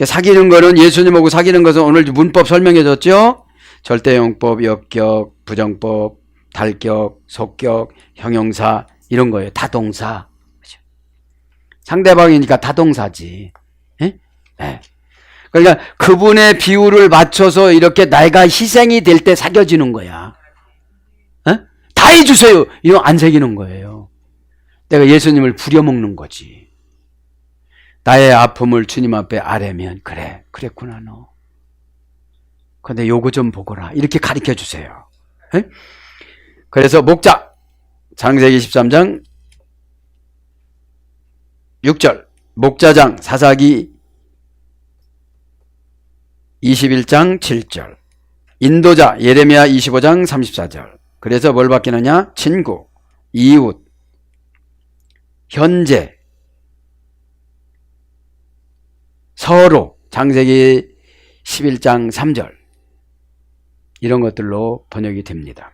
사귀는 거는, 예수님하고 사귀는 것은 오늘 문법 설명해 줬죠? 절대용법, 역격, 부정법, 탈격, 속격, 형용사, 이런 거예요. 타동사. 상대방이니까 타동사지. 예? 네. 그러니까 그분의 비율을 맞춰서 이렇게 내가 희생이 될 때 사귀어지는 거야. 예? 다 해주세요. 이거 안 새기는 거예요. 내가 예수님을 부려먹는 거지. 나의 아픔을 주님 앞에 아뢰면, 그래, 그랬구나 너. 근데 요거 좀 보거라. 이렇게 가르쳐 주세요. 예? 그래서 목자, 창세기 13장 6절, 목자장 사사기 21장 7절, 인도자 예레미야 25장 34절. 그래서 뭘 바뀌느냐? 친구, 이웃, 현재, 서로, 창세기 11장 3절. 이런 것들로 번역이 됩니다.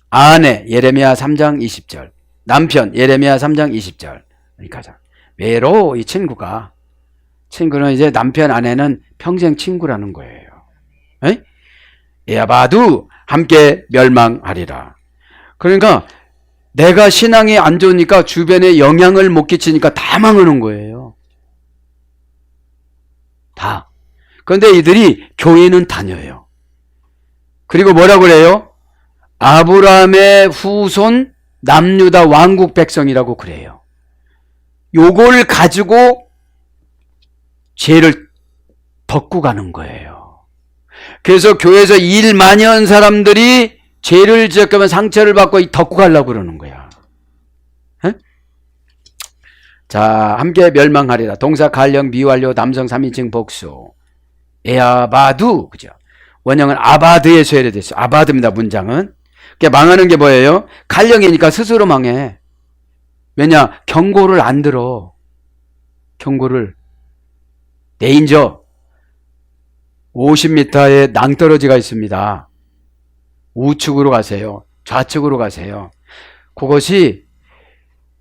아내, 예레미야 3장 20절. 남편, 예레미야 3장 20절. 그러니까 외로 이 친구는 이제 남편, 아내는 평생 친구라는 거예요. 에아바두 함께 멸망하리라. 그러니까 내가 신앙이 안 좋으니까 주변에 영향을 못 끼치니까 다 망하는 거예요. 다. 그런데 이들이 교회는 다녀요. 그리고 뭐라고 그래요? 아브라함의 후손 남유다 왕국 백성이라고 그래요. 요걸 가지고 죄를 덮고 가는 거예요. 그래서 교회에서 일 많이 한 사람들이 죄를 지었으면 상처를 받고 덮고 가려고 그러는 거야. 에? 자, 함께 멸망하리라. 동사 갈령 미완료 남성 3인칭 복수. 에아바두, 그죠? 원형은 아바드에 소외됐어요. 아바드입니다, 문장은. 그게 망하는 게 뭐예요? 갈령이니까 스스로 망해. 왜냐? 경고를 안 들어. 경고를. 데인저. 50m의 낭떠러지가 있습니다. 우측으로 가세요. 좌측으로 가세요. 그것이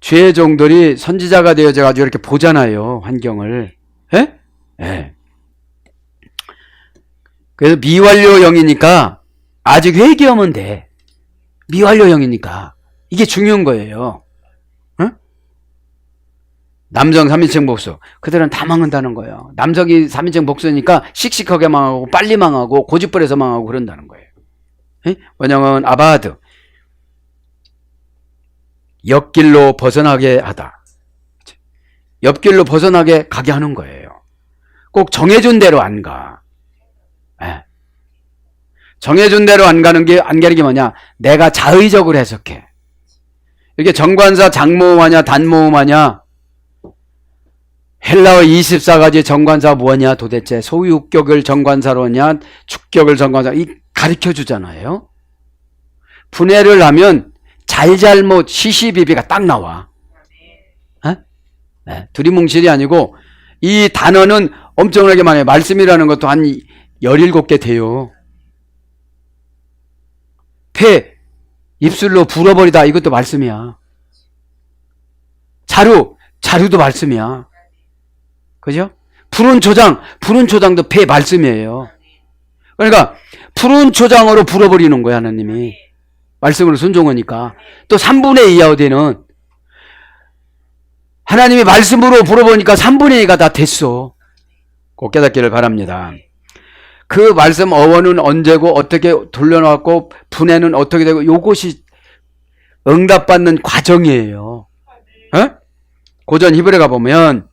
죄의 종들이 선지자가 되어져가지고 이렇게 보잖아요. 환경을. 예? 예. 그래서 미완료형이니까 아직 회개하면 돼. 미완료형이니까. 이게 중요한 거예요. 응? 남성 3인칭 복수. 그들은 다 망한다는 거예요. 남성이 3인칭 복수니까 씩씩하게 망하고 빨리 망하고 고집부려서 망하고 그런다는 거예요. 응? 왜냐하면 아바드. 옆길로 벗어나게 하다. 옆길로 벗어나게 가게 하는 거예요. 꼭 정해준 대로 안 가. 네. 정해준 대로 안 가는 게 뭐냐? 내가 자의적으로 해석해. 이게 정관사 장모음하냐 단모음하냐? 헬라어 24가지 정관사 뭐냐 도대체? 소유격을 정관사로 하냐? 축격을 정관사 이 가르쳐 주잖아요. 분해를 하면 잘잘못 시시비비가 딱 나와. 네, 두리뭉실이 아니고 이 단어는 엄청나게 많아요. 말씀이라는 것도 한 17개 돼요. 폐, 입술로 불어버리다 이것도 말씀이야. 자루도 말씀이야. 그죠? 푸른 초장도 폐 말씀이에요. 그러니까 푸른 초장으로 불어버리는 거야 하나님이. 말씀으로 순종하니까. 또 3분의 2야 어디는 하나님이 말씀으로 불어보니까 3분의 2가 다 됐어. 꼭 깨닫기를 바랍니다. 그 말씀 어원은 언제고 어떻게 돌려놨고 분해는 어떻게 되고 요것이 응답받는 과정이에요. 어? 고전 히브리 가보면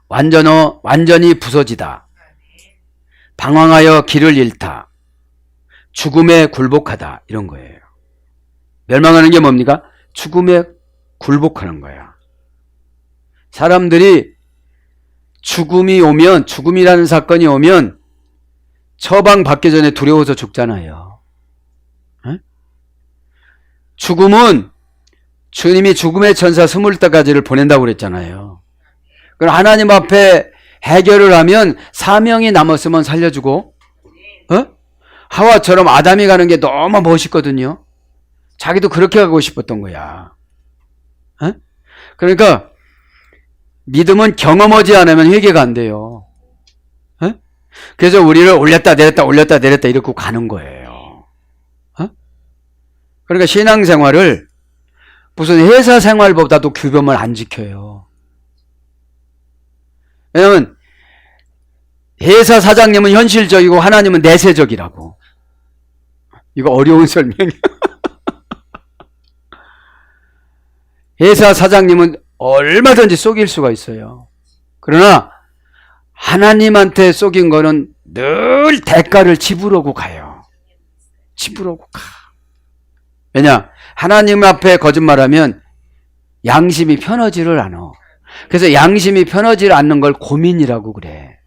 완전히 부서지다. 방황하여 길을 잃다. 죽음에 굴복하다. 이런 거예요. 멸망하는 게 뭡니까? 죽음에 굴복하는 거야. 사람들이 죽음이라는 사건이 오면 처방받기 전에 두려워서 죽잖아요. 에? 죽음은 주님이 죽음의 천사 20가지를 보낸다고 그랬잖아요. 그럼 하나님 앞에 해결을 하면 사명이 남았으면 살려주고, 하와처럼 아담이 가는 게 너무 멋있거든요. 자기도 그렇게 가고 싶었던 거야. 그러니까 믿음은 경험하지 않으면 회개가 안 돼요. 그래서 우리를 올렸다 내렸다 이렇게 가는 거예요. 그러니까 신앙생활을 무슨 회사 생활보다도 규범을 안 지켜요. 왜냐면 회사 사장님은 현실적이고 하나님은 내세적이라고. 이거 어려운 설명이야. 회사 사장님은 얼마든지 속일 수가 있어요. 그러나 하나님한테 속인 거는 늘 대가를 지불하고 가요. 지불하고 가. 왜냐? 하나님 앞에 거짓말하면 양심이 편하지를 않아. 그래서 양심이 편하지 않는 걸 고민이라고 그래.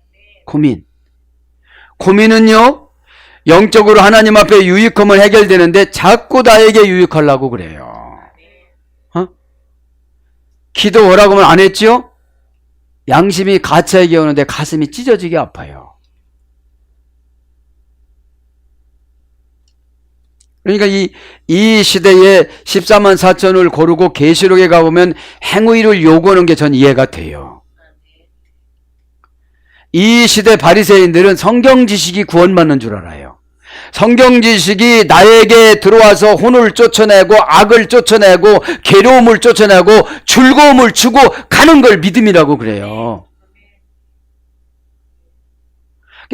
고민은요, 영적으로 하나님 앞에 유익함을 해결되는데 자꾸 나에게 유익하려고 그래요. 기도하라고 하면 안 했죠? 양심이 가차에게 오는데 가슴이 찢어지게 아파요. 그러니까 이 시대에 14만 4천을 고르고 계시록에 가보면 행위를 요구하는 게 전 이해가 돼요. 이 시대 바리새인들은 성경 지식이 구원받는 줄 알아요. 성경 지식이 나에게 들어와서 혼을 쫓아내고 악을 쫓아내고 괴로움을 쫓아내고 즐거움을 주고 가는 걸 믿음이라고 그래요.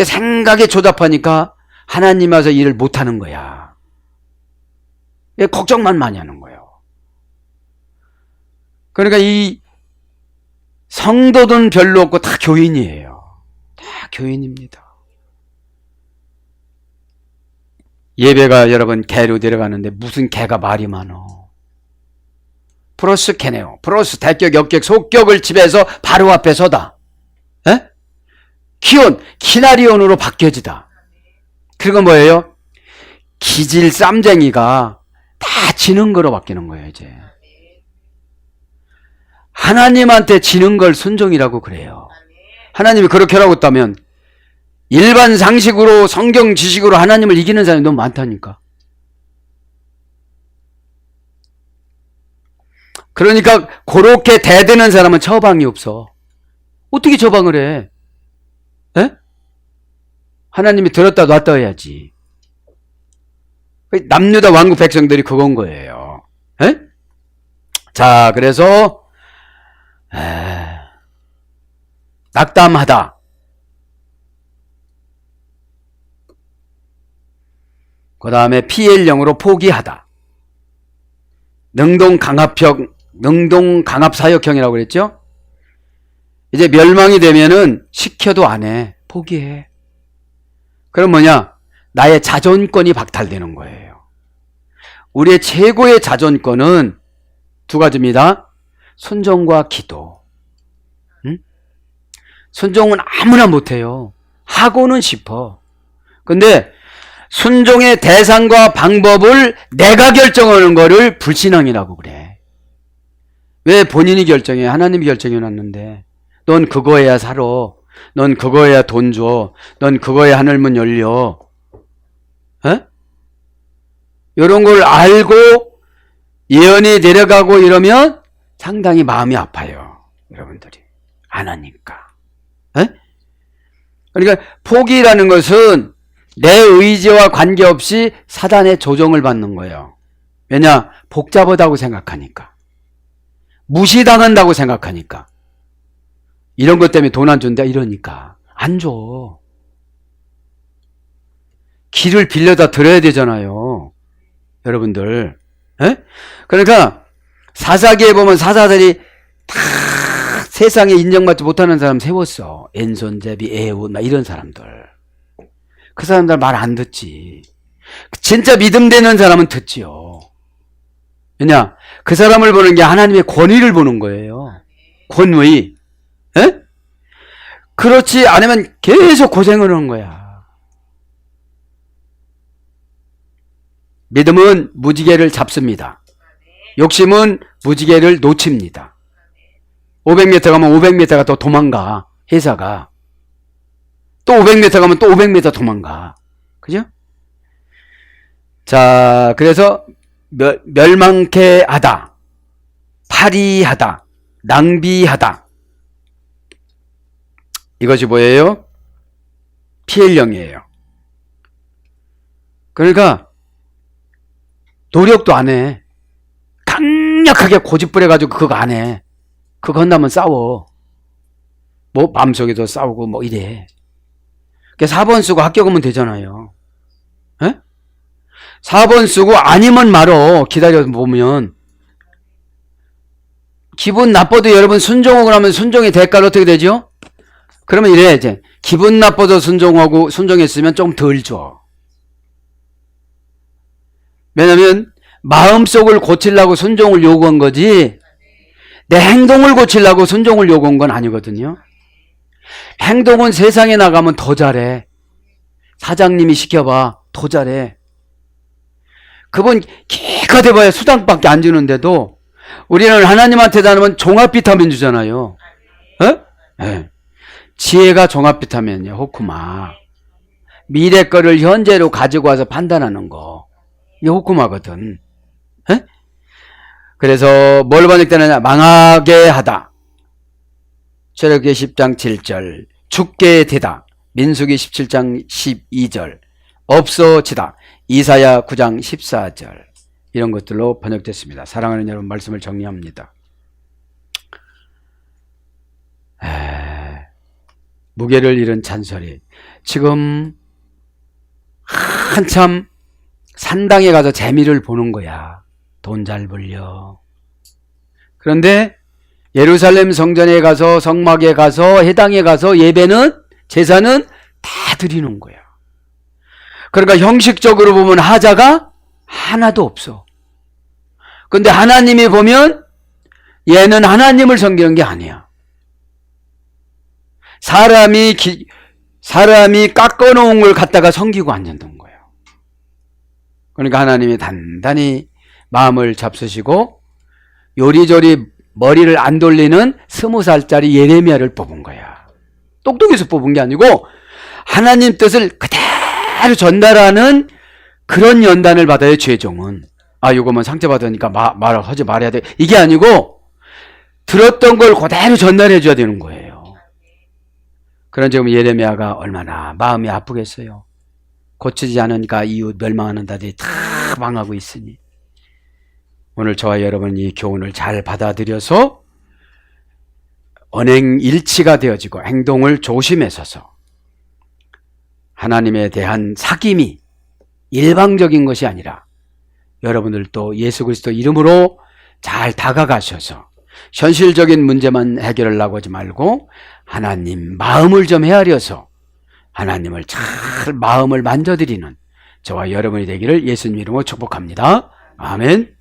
생각에 조잡하니까 하나님 와서 일을 못하는 거야. 걱정만 많이 하는 거예요. 그러니까 이 성도든 별로 없고 다 교인이에요. 다 교인입니다. 예배가 여러분 개로 데려가는데 무슨 개가 말이 많어. 플러스 개네요. 플러스 대격, 역격, 속격을 집에서 바로 앞에 서다. 에? 키온, 키나리온으로 바뀌어지다. 그건 뭐예요? 기질 쌈쟁이가 다 지는 거로 바뀌는 거예요, 이제. 하나님한테 지는 걸 순종이라고 그래요. 하나님이 그렇게 하라고 했다면 일반 상식으로 성경 지식으로 하나님을 이기는 사람이 너무 많다니까. 그러니까 그렇게 대드는 사람은 처방이 없어. 어떻게 처방을 해? 에? 하나님이 들었다 놨다 해야지. 남유다 왕국 백성들이 그건 거예요. 에? 자, 그래서 낙담하다. 그 다음에 PL형으로 포기하다. 능동강압사역형이라고 그랬죠? 이제 멸망이 되면은 시켜도 안 해. 포기해. 그럼 뭐냐? 나의 자존권이 박탈되는 거예요. 우리의 최고의 자존권은 두 가지입니다. 순종과 기도. 응? 순종은 아무나 못해요. 하고는 싶어. 근데 순종의 대상과 방법을 내가 결정하는 거를 불신앙이라고 그래. 왜 본인이 결정해? 하나님이 결정해놨는데. 넌 그거 해야 살아. 넌 그거 해야 돈 줘. 넌 그거 해야 하늘문 열려. 에? 이런 걸 알고 예언이 내려가고 이러면 상당히 마음이 아파요. 여러분들이. 안 하니까. 에? 그러니까 포기라는 것은 내 의지와 관계없이 사단의 조종을 받는 거예요. 왜냐? 복잡하다고 생각하니까. 무시당한다고 생각하니까. 이런 것 때문에 돈 안 준다 이러니까. 안 줘. 길을 빌려다 들어야 되잖아요. 여러분들. 에? 그러니까 사사기에 보면 사사들이 다 세상에 인정받지 못하는 사람 세웠어. 엔손제비, 에웃 막 이런 사람들. 그 사람들 말 안 듣지. 진짜 믿음 되는 사람은 듣지요. 왜냐? 그 사람을 보는 게 하나님의 권위를 보는 거예요. 권위. 에? 그렇지 않으면 계속 고생을 하는 거야. 믿음은 무지개를 잡습니다. 욕심은 무지개를 놓칩니다. 500m 가면 500m가 더 도망가. 회사가. 또 500m 가면 또 500m 도망가. 그죠? 자, 그래서 멸망케 하다, 파리하다, 낭비하다. 이것이 뭐예요? PL형이에요. 그러니까 노력도 안 해. 강력하게 고집부려가지고 그거 안 해. 그거 한다면 싸워. 뭐 마음속에도 싸우고 뭐 이래. 4번 쓰고 합격하면 되잖아요. 에? 4번 쓰고 아니면 말어. 기다려 보면. 기분 나빠도 여러분 순종하고 나면 순종의 대가로 어떻게 되죠? 그러면 이래 이제 기분 나빠도 순종하고 순종했으면 좀 덜 줘. 왜냐면 마음속을 고치려고 순종을 요구한 거지 내 행동을 고치려고 순종을 요구한 건 아니거든요. 행동은 세상에 나가면 더 잘해. 사장님이 시켜봐. 더 잘해. 그분 기가 돼봐야 수당밖에 안 주는데도 우리는 하나님한테 다니면 종합 비타민 주잖아요. 어? 네. 지혜가 종합 비타민이야. 호쿠마. 미래 거를 현재로 가지고 와서 판단하는 거. 이게 호쿠마거든. 에? 그래서 뭘 번역되느냐? 망하게 하다. 출애굽기 10장 7절. 죽게 되다. 민수기 17장 12절. 없어지다. 이사야 9장 14절. 이런 것들로 번역됐습니다. 사랑하는 여러분, 말씀을 정리합니다. 무게를 잃은 잔소리. 지금 한참 산당에 가서 재미를 보는 거야. 돈 잘 벌려. 그런데 예루살렘 성전에 가서 성막에 가서 회당에 가서 예배는 제사는 다 드리는 거야. 그러니까 형식적으로 보면 하자가 하나도 없어. 근데 하나님이 보면 얘는 하나님을 섬기는 게 아니야. 사람이 깎아놓은 걸 갖다가 섬기고 앉았던 거예요. 그러니까 하나님이 단단히 마음을 잡수시고 요리조리 머리를 안 돌리는 20살짜리 예레미야를 뽑은 거야. 똑똑해서 뽑은 게 아니고 하나님 뜻을 그대로 전달하는 그런 연단을 받아요. 최종은. 아, 이거만 상처받으니까 하지 말아야 돼. 이게 아니고 들었던 걸 그대로 전달해 줘야 되는 거예요. 그런 지금 예레미야가 얼마나 마음이 아프겠어요. 고치지 않으니까 이웃 멸망하는 자들이 다 망하고 있으니 오늘 저와 여러분이 이 교훈을 잘 받아들여서 언행일치가 되어지고 행동을 조심해서서 하나님에 대한 사귐이 일방적인 것이 아니라 여러분들도 예수 그리스도 이름으로 잘 다가가셔서 현실적인 문제만 해결하려고 하지 말고 하나님 마음을 좀 헤아려서 하나님을 잘 마음을 만져드리는 저와 여러분이 되기를 예수님 이름으로 축복합니다. 아멘.